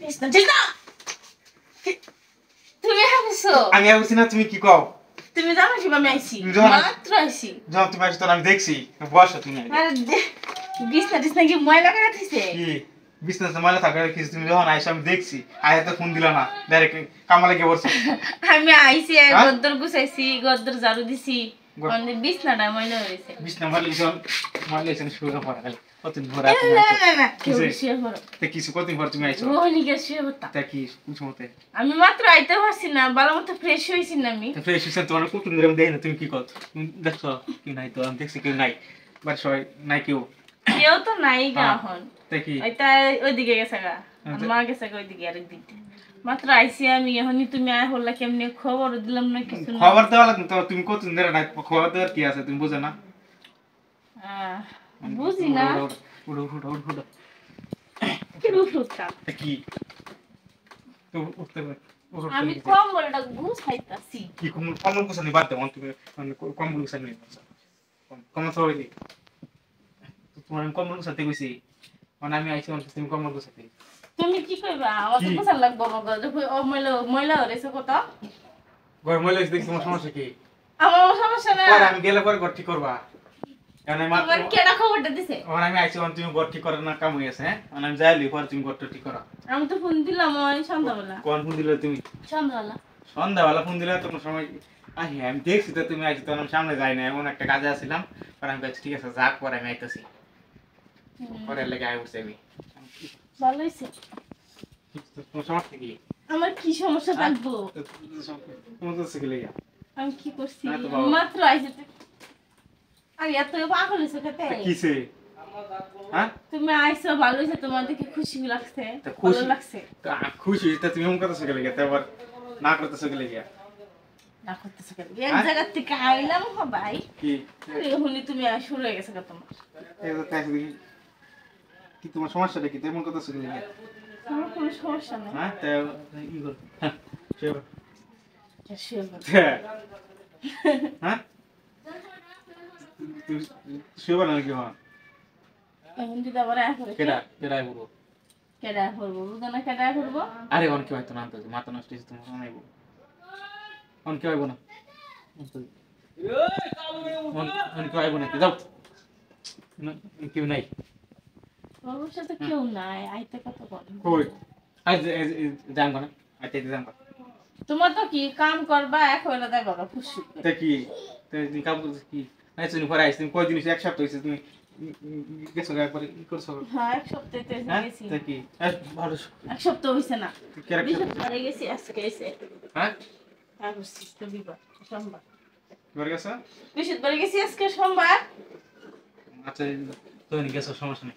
বিছনা ঠিক না তুমি হাসছো আমি আইছি না তুমি কি কও তুমি জানো কি আমি আইছি মাত্র আইছি যখন তুমি আইছো তখন আমি দেখছি বসো তুমি আরে বিছনা কি ময়লা করে দিছে কি বিছনা তো ময়লা থাকে কি তুমি যখন আইছো আমি দেখছি আয়া তো ফোন দিলা না ডাইরেক্ট কামালে গিয়ে বসছো আমি আইছি গদ্দর গুছাইছি গদ্দর ঝাড়ু দিছি মানে বিছনাটা ময়লা হয়েছে বিছনা ময়লা শুরু পড়া গেল কতদিন পর না কেউ শুয়ে পড়ো তে কিছু কতদিন পর তুমি আইছো রোহিণী কে শুয়ে পড়তা তা কি কুছমতে আমি মাত্র আইতে পারছি না ভালো মতো ফ্রেশ হইছি না আমি ফ্রেশ হইছে তোমার কুটুম ধরে দেই না তুমি কি কর তুমি দেখছো কি নাই তো আমি দেখছি কেউ নাই বাট সবাই নাই কেউ তো নাই গা এখন তা কি ওইটা ওইদিকে গেছে গা মা গেছে গা ওইদিকে আরেক দিক মাত্র আইছি আমি এখনই তুমি আয় হল্লা কেমনে খবর দিলাম না কিছু না খবর দেওয়া লাগতো তুমি কতদিন ধরে নাই খবর দেওয়ার কি আছে তুমি বুঝো না বুঝি না উড়ো কি রুফুটা কি তো উঠতে পার আমি কম বলটা গুছাইতাছি কি কমল কুছানি বাদ দাও তুমি কমল কুছানি নেই কমল সবাই দি তোমার কমল কুছাতে কইছি মানে আমি আইছি তুমি কমল কুছাতে তুমি কি কইবা আমার তো কুছান লাগবো ও ময়লা হইছে কত ঘর ময়লা দেখি তোমার সমস্যা কি আমার সমস্যা না পরে আমি গেলে পরে ঘর ঠিক করবা কারণ আমি তোমার কেডা খবরটা দিছে ওখানে আমি আইছি তুমি ঘর ঠিক করার না কাম হইছে হ্যাঁ মানে আমি যাইলি পরে তুমি ঘরটা ঠিক করো আমি তো ফোন দিলাম ওই সন্ধ্যাবেলা কোন ফোন দিলে তুমি সন্ধ্যাবেলা ফোন দিলে তোমার সময় আমি দেখছি তো তুমি আইছি তখন আমি সামনে যাই না এমন একটা কাজে আসছিলাম পরে আমি বলছি ঠিক আছে যাক পরে আমি আইতেছি পরে লেগে আই উঠছি আমি ভালো হইছে তোমার সমস্যা কি আমার কি সমস্যা থাকবো তোমার তো শিখে লেগে আমি কি করছি মাত্র আইছি আমি এত পাগল হইছে কতে কিসে হ্যাঁ তুমি আইছো ভালো হইছে তোমার দেখে খুশি লাগছে ভালো লাগছে তো খুশি তা তুমি এমন কথা শিখে লেগে তারপর না করতে শিখে লেগে না করতেছ কেন এক জায়গা থেকে আইলাম ভাই কি এখনই তুমি শুরু হয়ে গেছে তোমার এই তো তাই কি তোমার সমস্যাটা কি তেমন কথা শিখে লেগে আমার কোনো সমস্যা নেই হ্যাঁ তাই কি কর হ্যাঁ হ্যাঁ তুই শুয়ে না কি হ্যাঁ এখন যদি আবার আয় করে কেডা বলবো কেডা করবো বুঝানা কেডা করবো আরে অন কি হয়তো না তো মাথা নষ্ট হইছে তোমার শোনাইব অন কি হইব না অন কি হইব না যাও কেউ নাই ওর সাথে কেউ নাই আইতে কত বলে কই আই যাম না আইতে যাম তোমার তো কি কাম করবা এক হইলো দেখো খুশি তা কি তুই কাম করছিস কি আইছ নি পরে আইছ তুমি কয় দিন এক সপ্তাহ হইছে তুমি গেছো একবার কি করছো হ্যাঁ এক সপ্তাহতে গেছি তা কি ভালো এক সপ্তাহ হইছে না কেরা পরে গেছি আজকে এসে হ্যাঁ আর বুঝছিস বিবার সোমবার এবার গেছো বিশুদ্ধ পরে গেছি আজকে সোমবার আচ্ছা তো নি গেছো সমস্যা নেই